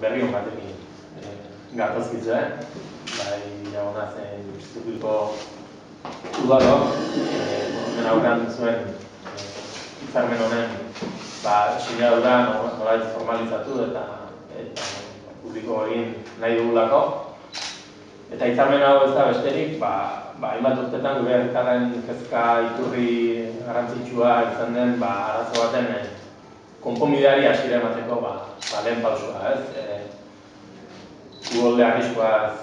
Berri hon batekin gatozkizue, bai jagona zen Zupiko udalok, hemen aurrean zuen hitzarmen honen sinadura nolabait formalizatu eta publiko egin nahi dugulako. Eta hitzarmen hau ez da besterik, hainbat urtetan gure herritarren kezka iturri garrantzitsua izan den arazo baten konponbideari hasiera emateko lehen pausua, ez? Uholde arriskuaz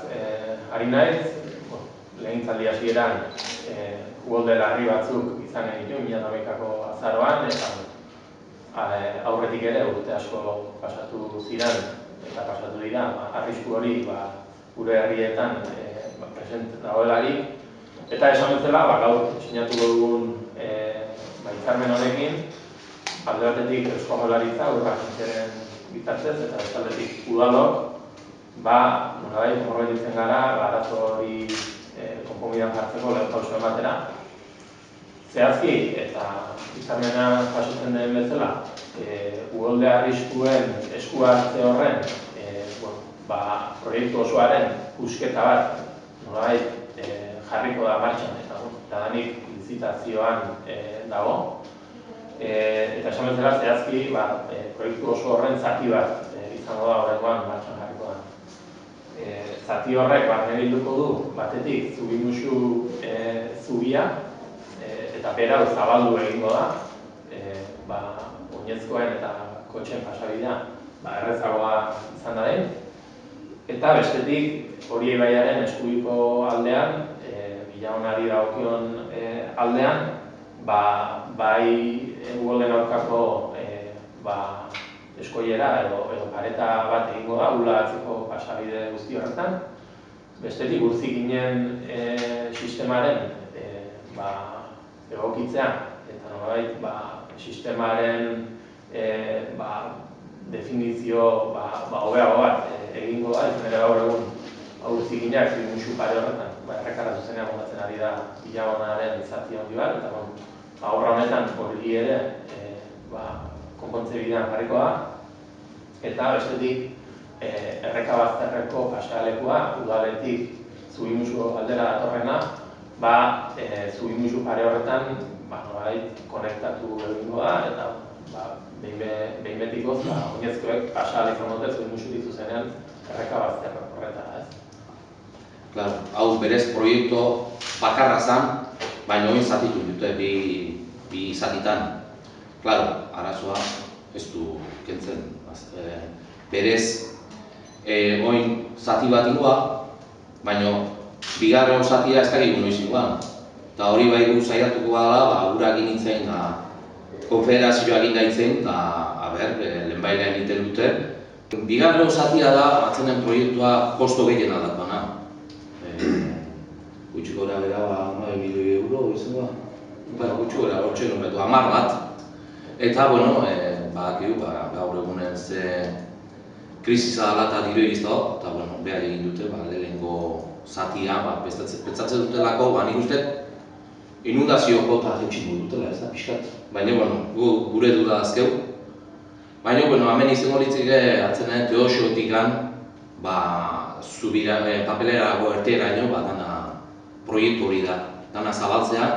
ari naiz, lehentzaldi hasieran uholde larri batzuk izan genituen 2011ko azaroan, eta aurretik ere urte asko pasatu ziren eta pasatu dira, arrisku hori gure herrietan present dagoelarik. Eta esan bezala, gaur sinatuko dugun hitzarmen honekin, alde batetik Eusko Jaurlaritza, Ur Agentziaren bitartez, eta bestaldetik udalok, nolabait konprometitzen gara, arazo hori konponbidean jartzeko lehen pauso ematera. Zehazki, eta hitzarmena jasotzen den bezala, uholde arriskuen esku hartze horren proiektu osoaren pusketa bat nolabait jarriko da martxan, eta jadanik lizitazioan dago. Eta esan bezala zehazki, proiektu oso horren zati bat izango da horrengoan martxan jarriko da. Zati horrek barne bilduko du, batetik Zubimuxu zubia, eta bera zabaldu egingo da, oinezkoen eta kotxeen pasabidea errezagoa izan dadin. Eta bestetik, hori ibaiaren eskubiko aldean, Villagonari dagokion aldean, bai uholden aurkako eskoilera edo pareta bat egingo da, ula atzeko pasabide guzti horretan. Bestetik, Urzikinen sistemaren egokitzea, eta nolabait sistemaren definizio hobeago bat egingo da, izan ere gaur egun Urzikinak Zubimuxu pare horretan errekarra zuzenean montatzen ari da Villagonaren zati handi bat, eta horra honetan hori ere konpontze bidean jarriko da. Eta bestetik, Errekabazterreko pasealekua, udaletik Zubimuxu aldera datorrena, Zubimuxu pare horretan konektatu egingo da, eta behin betikoz, oinezkoek paseal izan dute Zubimuxutik zuzenean Errekabazterra horretara, ez? Claro, hau berez proiektu bakarra zen, baina oin zatitu dute bi zatitan. Claro, arazoa ez du kentzen. Berez, oin zati bat ingoa, baina bigarren zatia ez dakik noiz ingoan. Eta hori bai gu saiatuko da, urak initzen, konfederazioak indaitzen, eta lehenbailean egiten dute. Bigarren zatia da, batzenen proiektua kosto gehiena datuana. Gutxi gora bera, 9 milioi euro izango da. Gutxi gora, hortxe numetu, 10 bat. Eta, gaur egunen ze krisiza dela eta diroi izan, eta behar egin dute, lehenengo zatia, pentsatzen dutelako, nik uste, inundazioko eta jetxingo dutela, ez da, pixkat. Baina, gure duda azkeu. Baina, hemen izango litzike, atzenen, Teoxotikan, papelerago erteraino, dana proiektu hori da, dana zabaltzea,